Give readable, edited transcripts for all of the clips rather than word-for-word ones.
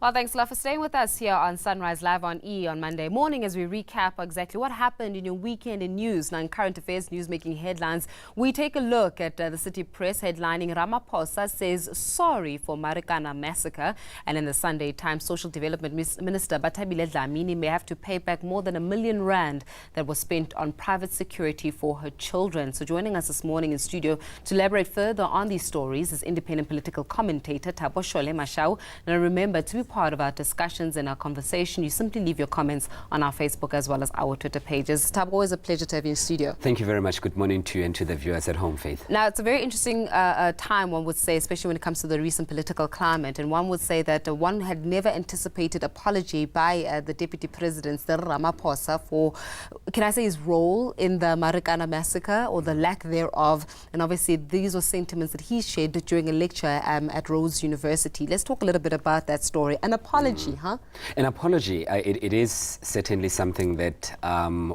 Well, thanks a lot for staying with us here on Sunrise Live on E on Monday morning as we recap exactly what happened in your weekend in news. Now, in current affairs news making headlines, we take a look at the City Press headlining Ramaphosa says sorry for Marikana massacre. And in the Sunday Times, Social Development Minister Bathabile Dlamini may have to pay back more than R1 million that was spent on private security for her children. So joining us this morning in studio to elaborate further on these stories is independent political commentator Thabo, Shole, Mashao. Now remember, to be part of our discussions and our conversation, you simply leave your comments on our Facebook as well as our Twitter pages. Thabo, always a pleasure to have you in studio. Thank you very much. Good morning to you and to the viewers at home, Faith. Now, it's a very interesting time, one would say, especially when it comes to the recent political climate. And one would say that one had never anticipated apology by the Deputy President, Ramaphosa, for, can I say, his role in the Marikana massacre or the lack thereof. And obviously, these were sentiments that he shared during a lecture at Rhodes University. Let's talk a little bit about that story. An apology, huh? An apology. It is certainly something that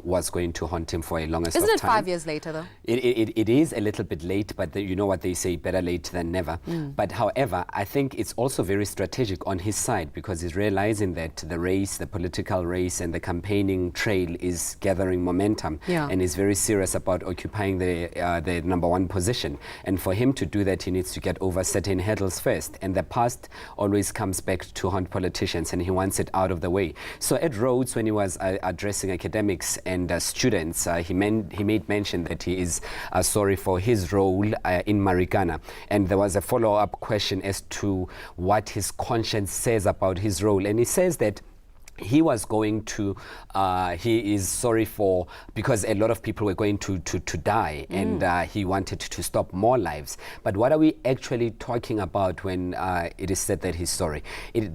was going to haunt him for a longest of time. Isn't it 5 years later, though? It is a little bit late, but you know what they say, better late than never. But however, I think it's also very strategic on his side because he's realizing that the race, the political race and the campaigning trail is gathering momentum, and is very serious about occupying the #1 position. And for him to do that, he needs to get over certain hurdles first. And the past always comes back to haunt politicians, and he wants it out of the way. So at Rhodes, when he was addressing academics and students, he made mention that he is sorry for his role in Marikana. And there was a follow-up question as to what his conscience says about his role. And he says that he was going to, he is sorry for, because a lot of people were going to die, and he wanted to stop more lives. But what are we actually talking about when it is said that he's sorry?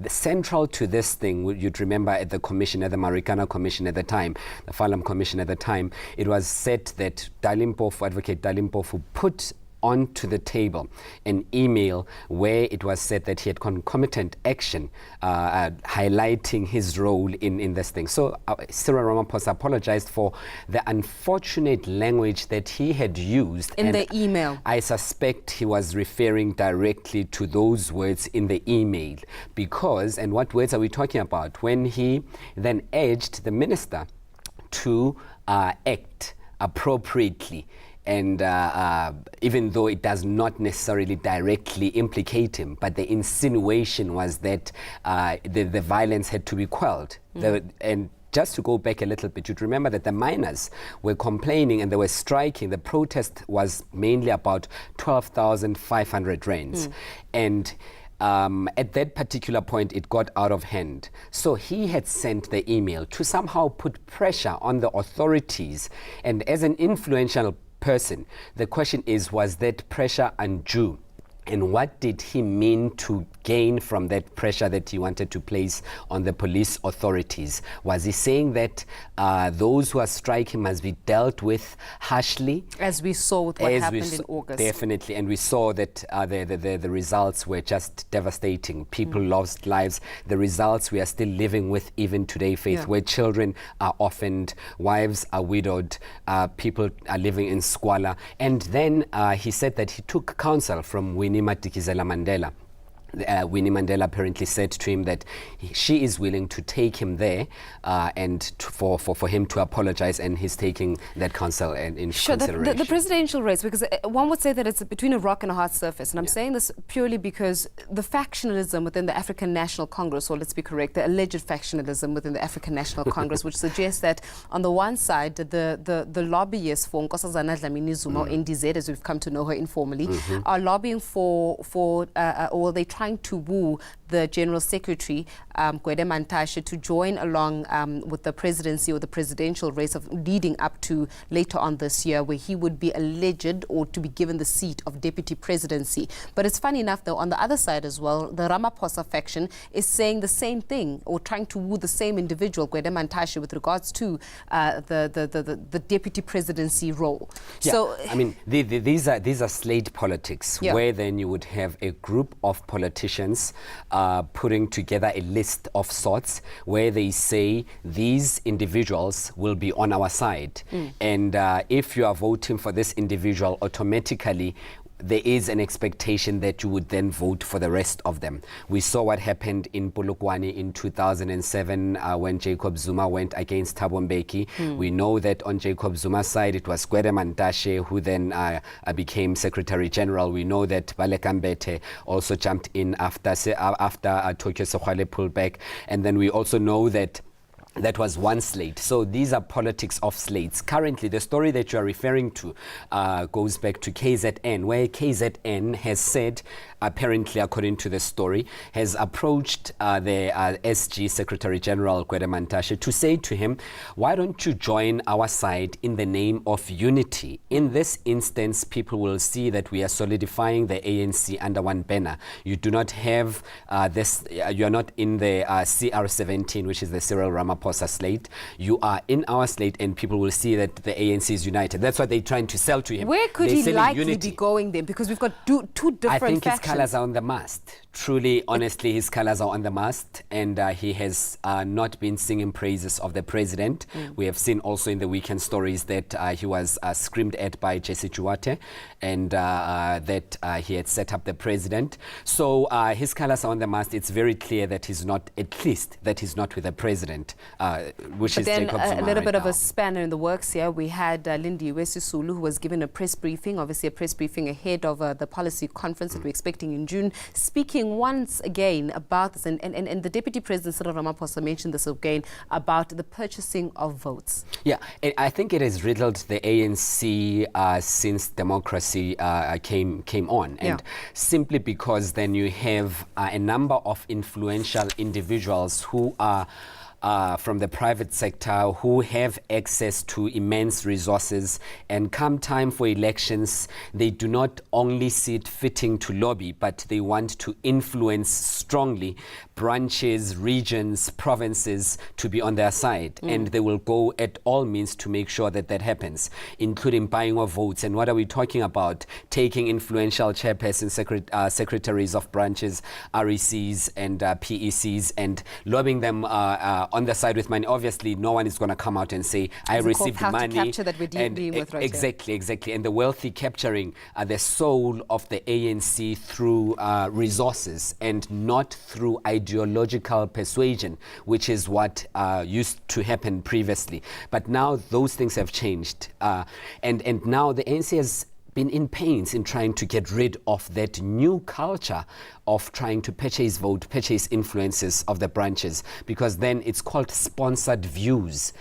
Central to this thing, you'd remember at the commission, at the Marikana commission at the time, the Falam commission at the time, it was said that Advocate Dalimpofu put onto the table an email where it was said that he had concomitant action highlighting his role in this thing. So Cyril Ramaphosa apologized for the unfortunate language that he had used in the email. I suspect he was referring directly to those words in the email because, and what words are we talking about? When he then urged the minister to act appropriately. And even though it does not necessarily directly implicate him, but the insinuation was that the violence had to be quelled. And just to go back a little bit, you'd remember that the miners were complaining and they were striking. The protest was mainly about 12,500 rands. And at that particular point, it got out of hand. So he had sent the email to somehow put pressure on the authorities. And as an influential person, the question is, was that pressure undue? And what did he mean to gain from that pressure that he wanted to place on the police authorities? Was he saying that those who are striking must be dealt with harshly? As we saw with what happened in August. Definitely. And we saw that the results were just devastating. People lost lives. The results we are still living with even today, Faith, where children are orphaned, wives are widowed, people are living in squalor. And then he said that he took counsel from Winnie Mandela. Winnie Mandela apparently said to him that she is willing to take him there and for him to apologize, and he's taking that counsel in consideration. The presidential race, because one would say that it's between a rock and a hard surface, and I'm saying this purely because the factionalism within the African National Congress, or let's be correct, the alleged factionalism within the African National Congress, which suggests that on the one side, the lobbyists for Nkosazana Dlamini Zuma, or NDZ, as we've come to know her informally, are lobbying or they trying to woo the General Secretary, Gwede Mantashe, to join along with the presidency or the presidential race of leading up to later on this year, where he would be alleged or to be given the seat of deputy presidency. But it's funny enough, though, on the other side as well, the Ramaphosa faction is saying the same thing or trying to woo the same individual, Gwede Mantashe, with regards to the deputy presidency role. Yeah. So, I mean, these are slate politics, where then you would have a group of politicians putting together a list of sorts where they say these individuals will be on our side. And if you are voting for this individual, automatically there is an expectation that you would then vote for the rest of them. We saw what happened in Polokwane in 2007 when Jacob Zuma went against Thabo Mbeki. We know that on Jacob Zuma's side it was Gwede Mantashe who then became Secretary General. We know that Baleka Mbete also jumped in after Tokyo Sexwale pulled back, and then we also know that was one slate. So these are politics of slates. Currently, the story that you are referring to goes back to KZN, where KZN has said, apparently according to the story, has approached the SG Secretary General Gwede Mantashe to say to him, why don't you join our side in the name of unity? In this instance, people will see that we are solidifying the ANC under one banner. You do not have you are not in the CR17, which is the Cyril Ramaphosa slate. You are in our slate, and people will see that the ANC is united. That's what they're trying to sell to him. Where could he likely be going then? Because we've got two different I think factions. His colours are on the mast. Truly, honestly, his colours are on the mast, and he has not been singing praises of the president. We have seen also in the weekend stories that he was screamed at by Jesse Juwate, and that he had set up the president. So his colours are on the mast. It's very clear that he's not, at least, that he's not with the president, which is Jacob Zuma. A little bit of now. a spanner in the works here. We had Lindy Wesisulu, who was given a press briefing, obviously a press briefing ahead of the policy conference that we're expecting in June, speaking once again about this, and the Deputy President Cyril Ramaphosa mentioned this again about the purchasing of votes. Yeah, I think it has riddled the ANC since democracy came on, and simply because then you have a number of influential individuals who are from the private sector who have access to immense resources, and come time for elections, they do not only see it fitting to lobby, but they want to influence strongly branches, regions, provinces to be on their side. And they will go at all means to make sure that that happens, including buying of votes. And what are we talking about? Taking influential chairpersons, secretaries of branches, RECs and PECs, and lobbying them on the side with money. Obviously, no one is going to come out and say, I received money. To capture that we're dealing with right exactly, exactly. And the wealthy capturing the soul of the ANC through resources and not through ideological persuasion, which is what used to happen previously. But now those things have changed. And now the ANC has been in pains in trying to get rid of that new culture of trying to purchase vote, purchase influences of the branches, because then it's called sponsored views.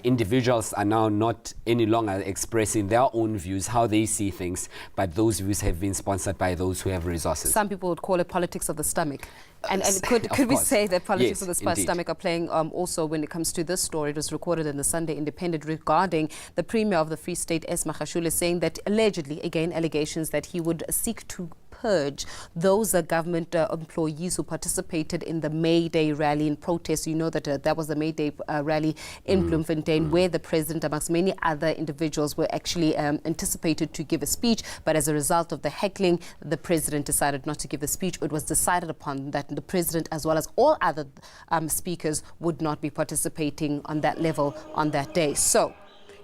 Individuals are now not any longer expressing their own views, how they see things, but those views have been sponsored by those who have resources. Some people would call it politics of the stomach. And could we say that politics of the stomach are playing also when it comes to this story? It was recorded in the Sunday Independent regarding the Premier of the Free State, Shole, saying that allegedly, again, allegations that he would seek to purge those government employees who participated in the May Day rally in protest. You know that that was the May Day rally in Bloemfontein, where the president, amongst many other individuals, were actually anticipated to give a speech. But as a result of the heckling, the president decided not to give the speech. It was decided upon that the president, as well as all other speakers, would not be participating on that level on that day. So,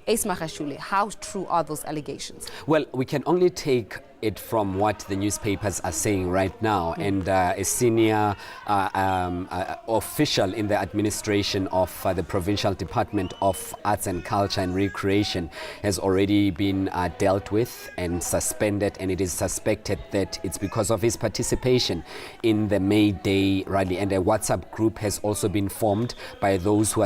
Shole, how true are those allegations? Well, we can only take it from what the newspapers are saying right now, and a senior official in the administration of the Provincial Department of Arts and Culture and Recreation has already been dealt with and suspended, and it is suspected that it's because of his participation in the May Day rally. And a WhatsApp group has also been formed by those who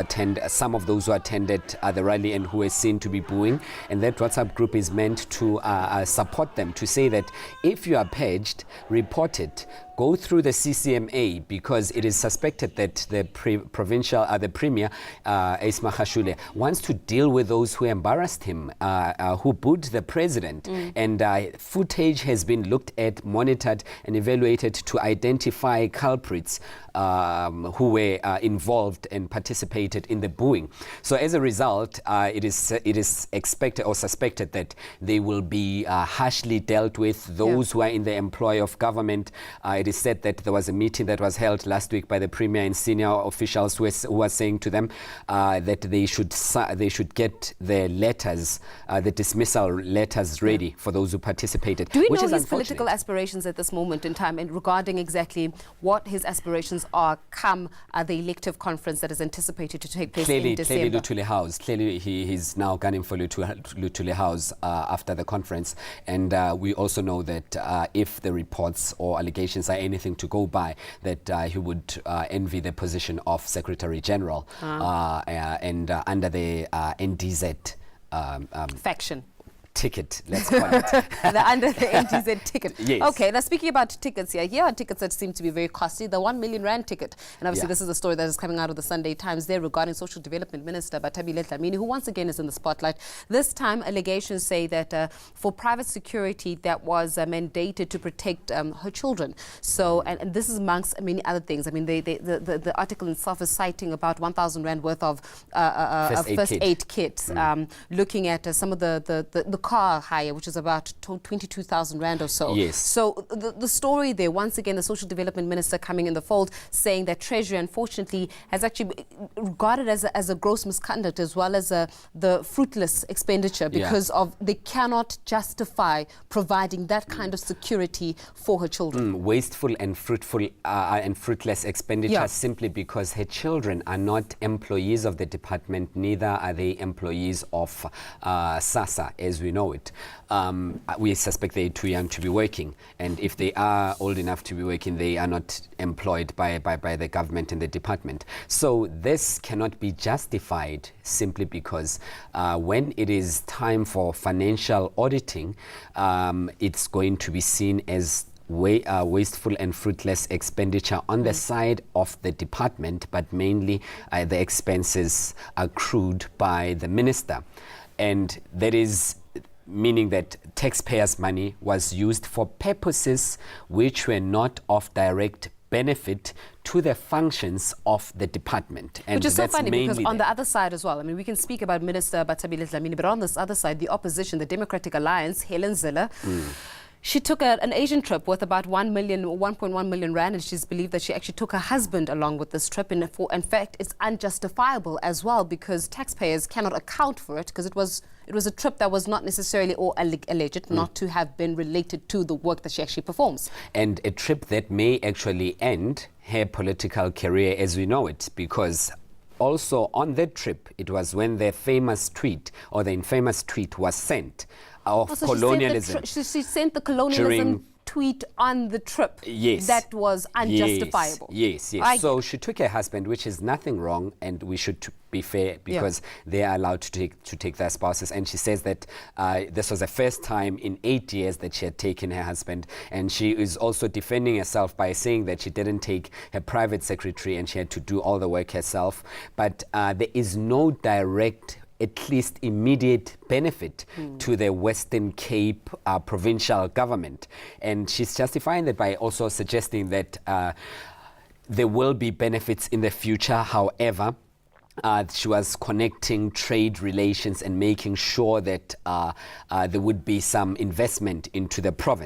some of those who attended the rally and who are seen to be booing, and that WhatsApp group is meant to support them, to say that if you are purged, report it. Go through the CCMA, because it is suspected that the Premier, Shole, wants to deal with those who embarrassed him, who booed the president. And footage has been looked at, monitored, and evaluated to identify culprits who were involved and participated in the booing. So as a result, it is expected or suspected that they will be harshly dealt with. Those who are in the employ of government, it it is said that there was a meeting that was held last week by the Premier and senior officials who were saying to them that they should get the letters, the dismissal letters ready for those who participated. Do we know his political aspirations at this moment in time, and regarding exactly what his aspirations are come the elective conference that is anticipated to take place in December? Clearly he's now gunning for Lutuli House after the conference, and we also know that if the reports or allegations are anything to go by, that he would envy the position of Secretary General and under the NDZ faction. Ticket, let's call it. Under the NTZ ticket. Yes. Okay, now speaking about tickets here are tickets that seem to be very costly. The 1 million rand ticket. And obviously this is a story that is coming out of the Sunday Times there regarding Social Development Minister Bathabile Dlamini, who once again is in the spotlight. This time allegations say that for private security that was mandated to protect her children. So, and this is amongst many other things. I mean, the article itself is citing about 1,000 rand worth of first aid kits, looking at some of the car hire, which is about 22,000 rand or so. Yes. So the story there, once again, the Social Development Minister coming in the fold, saying that Treasury, unfortunately, has actually regarded as a gross misconduct, as well as the fruitless expenditure, because of they cannot justify providing that kind of security for her children. Wasteful and fruitful and fruitless expenditure, simply because her children are not employees of the department, neither are they employees of SASSA, as we know it. We suspect they're too young to be working, and if they are old enough to be working, they are not employed by the government and the department. So this cannot be justified simply because when it is time for financial auditing, it's going to be seen as wasteful and fruitless expenditure on the side of the department, but mainly the expenses accrued by the minister. And that is meaning that taxpayers' money was used for purposes which were not of direct benefit to the functions of the department. And which is so funny, because on the other side as well, I mean, we can speak about Minister Bathabile Dlamini, but on this other side, the opposition, the Democratic Alliance, Helen Zille, she took an Asian trip worth about 1.1 million rand, and she's believed that she actually took her husband along with this trip. And in fact, it's unjustifiable as well, because taxpayers cannot account for it, because it was a trip that was not necessarily, or alleged not to have been related to the work that she actually performs. And a trip that may actually end her political career as we know it, because also on that trip, it was when the famous tweet, or the infamous tweet, was sent of colonialism. She sent the colonialism tweet on the trip. Yes. That was unjustifiable. Yes. So she took her husband, which is nothing wrong, and we should be fair, because they are allowed to take their spouses. And she says that this was the first time in 8 years that she had taken her husband. And she is also defending herself by saying that she didn't take her private secretary and she had to do all the work herself. But there is no direct, at least immediate benefit to the Western Cape provincial government. And she's justifying that by also suggesting that there will be benefits in the future. However, she was connecting trade relations and making sure that there would be some investment into the province.